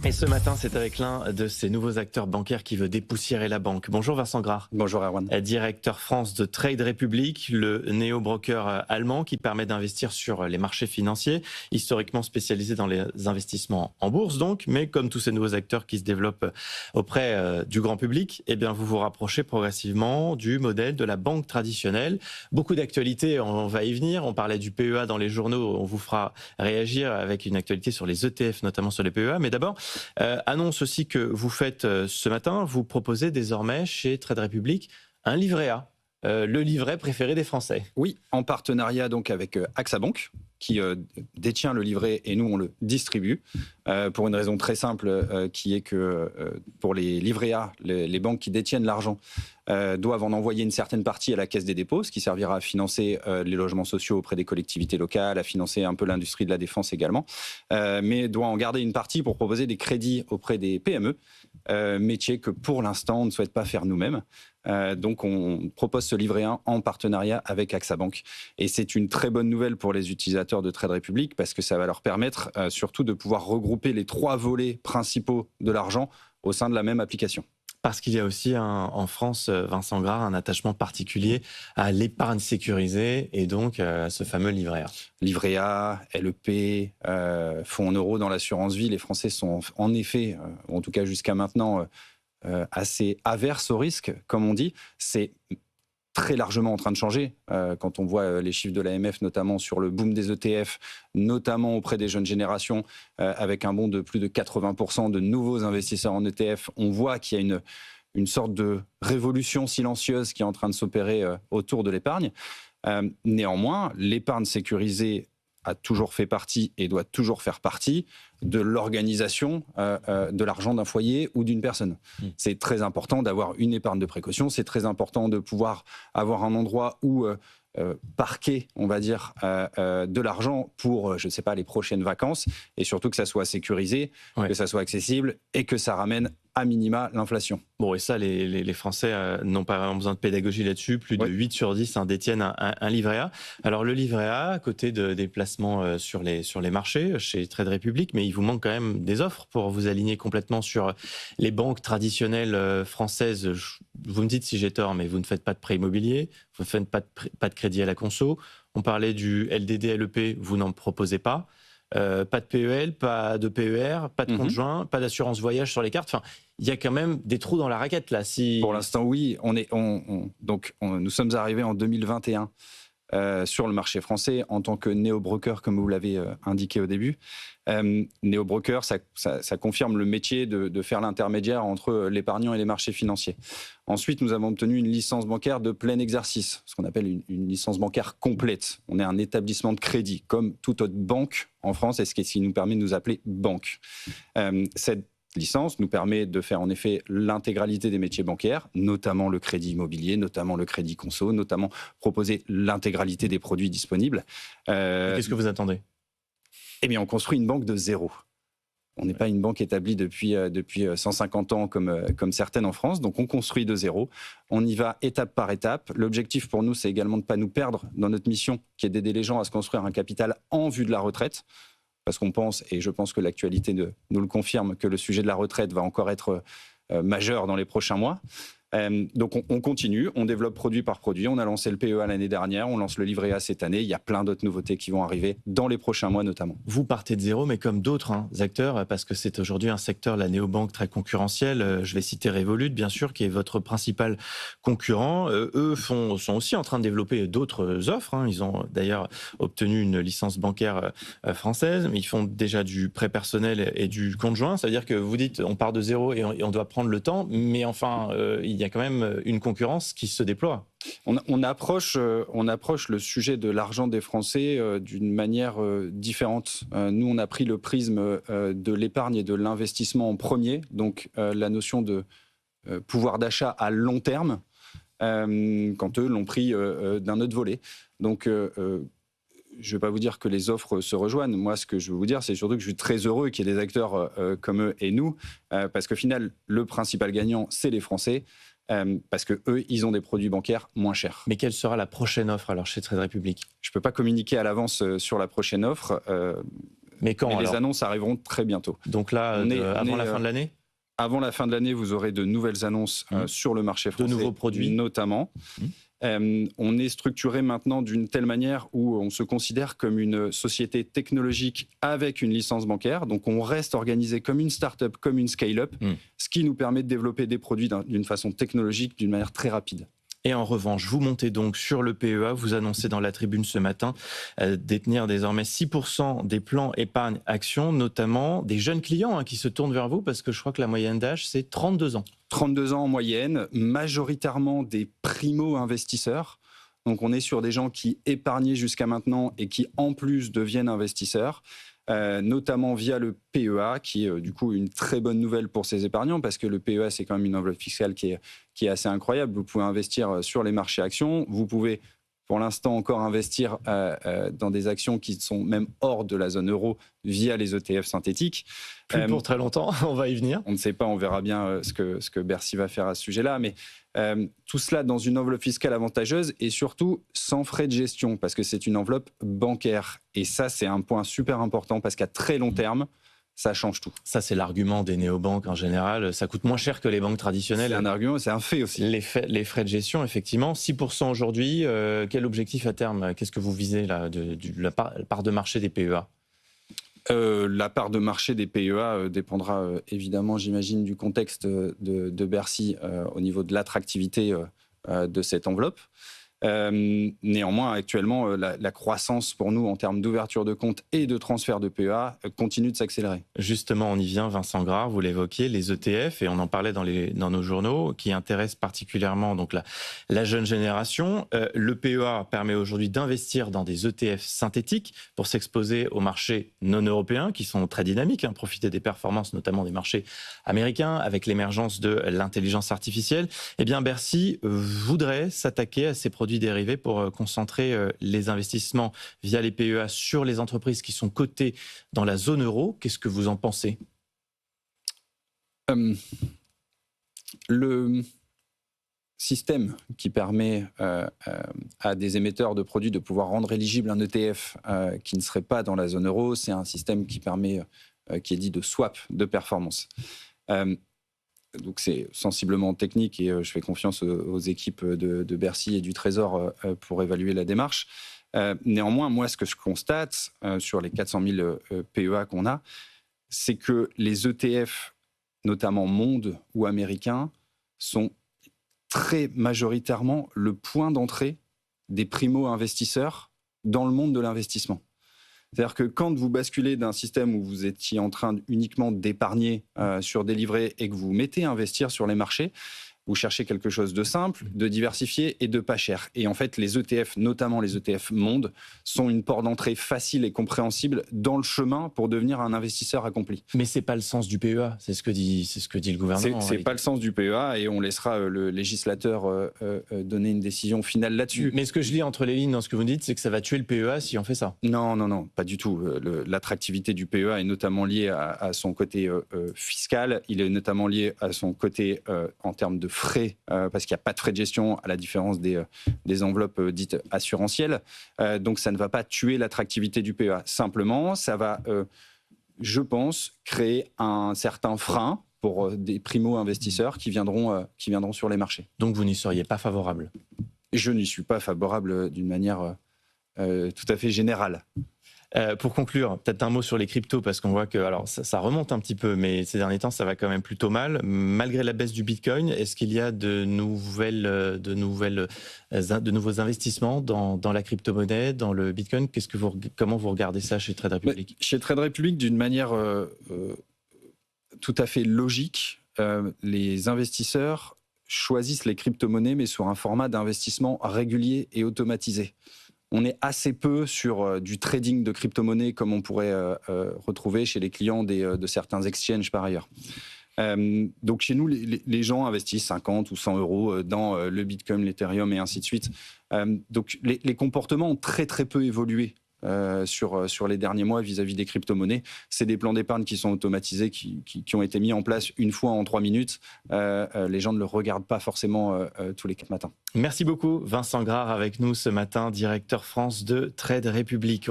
Et ce matin, c'est avec l'un de ces nouveaux acteurs bancaires qui veut dépoussiérer la banque. Bonjour Vincent Grard. Bonjour Erwan. Directeur France de Trade Republic, le néo-broker allemand qui permet d'investir sur les marchés financiers, historiquement spécialisé dans les investissements en bourse donc, mais comme tous ces nouveaux acteurs qui se développent auprès du grand public, eh bien vous vous rapprochez progressivement du modèle de la banque traditionnelle. Beaucoup d'actualités, on va y venir. On parlait du PEA dans les journaux, on vous fera réagir avec une actualité sur les ETF, notamment sur les PEA. Mais d'abord, annonce aussi que vous faites ce matin, vous proposez désormais chez Trade Republic un livret A, le livret préféré des Français. Oui, en partenariat donc avec AXA Bank, qui détient le livret et nous on le distribue, pour une raison très simple qui est que pour les livrets A, les banques qui détiennent l'argent doivent en envoyer une certaine partie à la Caisse des dépôts, ce qui servira à financer les logements sociaux auprès des collectivités locales, à financer un peu l'industrie de la défense également, mais doit en garder une partie pour proposer des crédits auprès des PME, métier que pour l'instant on ne souhaite pas faire nous-mêmes. Donc on propose ce livret 1 en partenariat avec AXA Bank. Et c'est une très bonne nouvelle pour les utilisateurs de Trade Republic parce que ça va leur permettre surtout de pouvoir regrouper les 3 volets principaux de l'argent au sein de la même application. Parce qu'il y a aussi en France, Vincent Grard, un attachement particulier à l'épargne sécurisée et donc à ce fameux livret A. Livret A, LEP, fonds en euros dans l'assurance vie. Les Français sont en effet, en tout cas jusqu'à maintenant, assez averses au risque, comme on dit. C'est très largement en train de changer quand on voit les chiffres de l'AMF, notamment sur le boom des ETF, notamment auprès des jeunes générations, avec un bond de plus de 80% de nouveaux investisseurs en ETF. On voit qu'il y a une sorte de révolution silencieuse qui est en train de s'opérer autour de l'épargne. Néanmoins, l'épargne sécurisée a toujours fait partie et doit toujours faire partie de l'organisation de l'argent d'un foyer ou d'une personne. C'est très important d'avoir une épargne de précaution, c'est très important de pouvoir avoir un endroit où parquer, on va dire, de l'argent pour, je ne sais pas, les prochaines vacances, et surtout que ça soit sécurisé, que ça soit accessible et que ça ramène à minima l'inflation. Bon, et ça, les Français n'ont pas vraiment besoin de pédagogie là-dessus. Plus de 8 sur 10 détiennent un livret A. Alors, le livret A, à côté des placements sur les marchés, chez Trade Republic, mais il vous manque quand même des offres pour vous aligner complètement sur les banques traditionnelles françaises. Vous me dites si j'ai tort, mais vous ne faites pas de prêt immobilier, vous ne faites pas de crédit à la conso. On parlait du LDD, LEP, vous n'en proposez pas. Pas de PEL, pas de PER, pas de compte joint, pas d'assurance voyage sur les cartes. Enfin, il y a quand même des trous dans la raquette là. Pour l'instant, oui. Nous sommes arrivés en 2021 sur le marché français en tant que néo-broker, comme vous l'avez indiqué au début. Néo-broker, ça confirme le métier de faire l'intermédiaire entre l'épargnant et les marchés financiers. Ensuite, nous avons obtenu une licence bancaire de plein exercice, ce qu'on appelle une licence bancaire complète. On est un établissement de crédit, comme toute autre banque en France, et ce qui nous permet de nous appeler banque. Cette licence nous permet de faire en effet l'intégralité des métiers bancaires, notamment le crédit immobilier, notamment le crédit conso, notamment proposer l'intégralité des produits disponibles. Qu'est-ce que vous attendez ? Eh bien, on construit une banque de zéro. On n'est pas une banque établie depuis 150 ans comme certaines en France, donc on construit de zéro. On y va étape par étape. L'objectif pour nous, c'est également de ne pas nous perdre dans notre mission, qui est d'aider les gens à se construire un capital en vue de la retraite. Parce qu'on pense, et je pense que l'actualité nous le confirme, que le sujet de la retraite va encore être majeur dans les prochains mois. Donc on continue, on développe produit par produit. On a lancé le PEA l'année dernière, on lance le livret A cette année. Il y a plein d'autres nouveautés qui vont arriver dans les prochains mois notamment. Vous partez de zéro, mais comme d'autres acteurs, parce que c'est aujourd'hui un secteur, la néobanque, très concurrentiel. Je vais citer Revolut, bien sûr, qui est votre principal concurrent. Eux sont aussi en train de développer d'autres offres. Ils ont d'ailleurs obtenu une licence bancaire française, mais ils font déjà du prêt personnel et du compte joint. Ça veut dire que vous dites on part de zéro et on doit prendre le temps, mais enfin, il y a quand même une concurrence qui se déploie. On approche le sujet de l'argent des Français d'une manière différente. Nous, on a pris le prisme de l'épargne et de l'investissement en premier, donc la notion de pouvoir d'achat à long terme, quand eux l'ont pris d'un autre volet. Donc, je ne vais pas vous dire que les offres se rejoignent. Moi, ce que je veux vous dire, c'est surtout que je suis très heureux qu'il y ait des acteurs comme eux et nous, parce qu'au final, le principal gagnant, c'est les Français. Parce que eux, ils ont des produits bancaires moins chers. Mais quelle sera la prochaine offre alors chez Trade Republic ? Je ne peux pas communiquer à l'avance sur la prochaine offre. Mais quand les alors? annonces arriveront très bientôt. Donc là, avant la fin de l'année? Avant la fin de l'année, vous aurez de nouvelles annonces sur le marché français. De nouveaux produits notamment. On est structuré maintenant d'une telle manière où on se considère comme une société technologique avec une licence bancaire. Donc on reste organisé comme une start-up, comme une scale-up, ce qui nous permet de développer des produits d'une façon technologique, d'une manière très rapide. Et en revanche, vous montez donc sur le PEA, vous annoncez dans la tribune ce matin détenir désormais 6% des plans épargne action, notamment des jeunes clients qui se tournent vers vous, parce que je crois que la moyenne d'âge, c'est 32 ans. 32 ans en moyenne, majoritairement des primo-investisseurs. Donc on est sur des gens qui épargnaient jusqu'à maintenant et qui en plus deviennent investisseurs. Notamment via le PEA, qui est du coup une très bonne nouvelle pour ces épargnants, parce que le PEA, c'est quand même une enveloppe fiscale qui est assez incroyable. Vous pouvez investir sur les marchés actions, vous pouvez pour l'instant encore investir dans des actions qui sont même hors de la zone euro via les ETF synthétiques. Plus pour très longtemps, on va y venir. On ne sait pas, on verra bien ce que Bercy va faire à ce sujet-là, mais tout cela dans une enveloppe fiscale avantageuse et surtout sans frais de gestion, parce que c'est une enveloppe bancaire. Et ça, c'est un point super important, parce qu'à très long terme, ça change tout. Ça, c'est l'argument des néobanques en général. Ça coûte moins cher que les banques traditionnelles. C'est un argument, c'est un fait aussi. Les frais de gestion, effectivement. 6% aujourd'hui. Quel objectif à terme? Qu'est-ce que vous visez là, la part de marché des PEA? La part de marché des PEA dépendra évidemment, j'imagine, du contexte de Bercy au niveau de l'attractivité de cette enveloppe. Néanmoins, actuellement, la croissance pour nous en termes d'ouverture de compte et de transfert de PEA continue de s'accélérer. Justement, on y vient, Vincent Grard, vous l'évoquiez, les ETF, et on en parlait dans nos journaux, qui intéressent particulièrement donc, la jeune génération. Le PEA permet aujourd'hui d'investir dans des ETF synthétiques pour s'exposer aux marchés non européens, qui sont très dynamiques, profiter des performances notamment des marchés américains, avec l'émergence de l'intelligence artificielle. Eh bien, Bercy voudrait s'attaquer à ces produits dérivés pour concentrer les investissements via les PEA sur les entreprises qui sont cotées dans la zone euro. Qu'est-ce que vous en pensez? Le système qui permet à des émetteurs de produits de pouvoir rendre éligible un ETF qui ne serait pas dans la zone euro, c'est un système qui permet, qui est dit de swap de performance. Donc c'est sensiblement technique et je fais confiance aux équipes de Bercy et du Trésor pour évaluer la démarche. Néanmoins, moi, ce que je constate sur les 400 000 PEA qu'on a, c'est que les ETF, notamment monde ou américains, sont très majoritairement le point d'entrée des primo-investisseurs dans le monde de l'investissement. C'est-à-dire que quand vous basculez d'un système où vous étiez en train uniquement d'épargner sur des livrets et que vous mettez à investir sur les marchés, vous cherchez quelque chose de simple, de diversifié et de pas cher. Et en fait, les ETF, notamment les ETF monde, sont une porte d'entrée facile et compréhensible dans le chemin pour devenir un investisseur accompli. Mais c'est pas le sens du PEA, c'est ce que dit le gouvernement. C'est pas le sens du PEA et on laissera le législateur donner une décision finale là-dessus. Mais ce que je lis entre les lignes dans ce que vous dites, c'est que ça va tuer le PEA si on fait ça. Non, pas du tout. L'attractivité du PEA est notamment liée à son côté fiscal. Il est notamment lié à son côté en termes de frais, parce qu'il n'y a pas de frais de gestion, à la différence des enveloppes dites assurantielles. Donc ça ne va pas tuer l'attractivité du PEA. Simplement, ça va, je pense, créer un certain frein pour des primo-investisseurs qui viendront sur les marchés. Donc vous n'y seriez pas favorable? Je n'y suis pas favorable d'une manière tout à fait générale. Pour conclure, peut-être un mot sur les cryptos, parce qu'on voit que alors, ça remonte un petit peu, mais ces derniers temps, ça va quand même plutôt mal. Malgré la baisse du Bitcoin, est-ce qu'il y a de nouveaux investissements dans la crypto-monnaie, dans le Bitcoin? Comment vous regardez ça chez Trade Republic? Chez Trade Republic, d'une manière tout à fait logique, les investisseurs choisissent les crypto-monnaies, mais sur un format d'investissement régulier et automatisé. On est assez peu sur du trading de crypto-monnaies comme on pourrait retrouver chez les clients de certains exchanges par ailleurs. Donc chez nous, les gens investissent 50 ou 100 euros dans le Bitcoin, l'Ethereum et ainsi de suite. Donc les comportements ont très très peu évolué sur les derniers mois vis-à-vis des crypto-monnaies. C'est des plans d'épargne qui sont automatisés, qui ont été mis en place une fois en 3 minutes. Les gens ne le regardent pas forcément tous les 4 matins. Merci beaucoup Vincent Grard avec nous ce matin, directeur France de Trade Republic.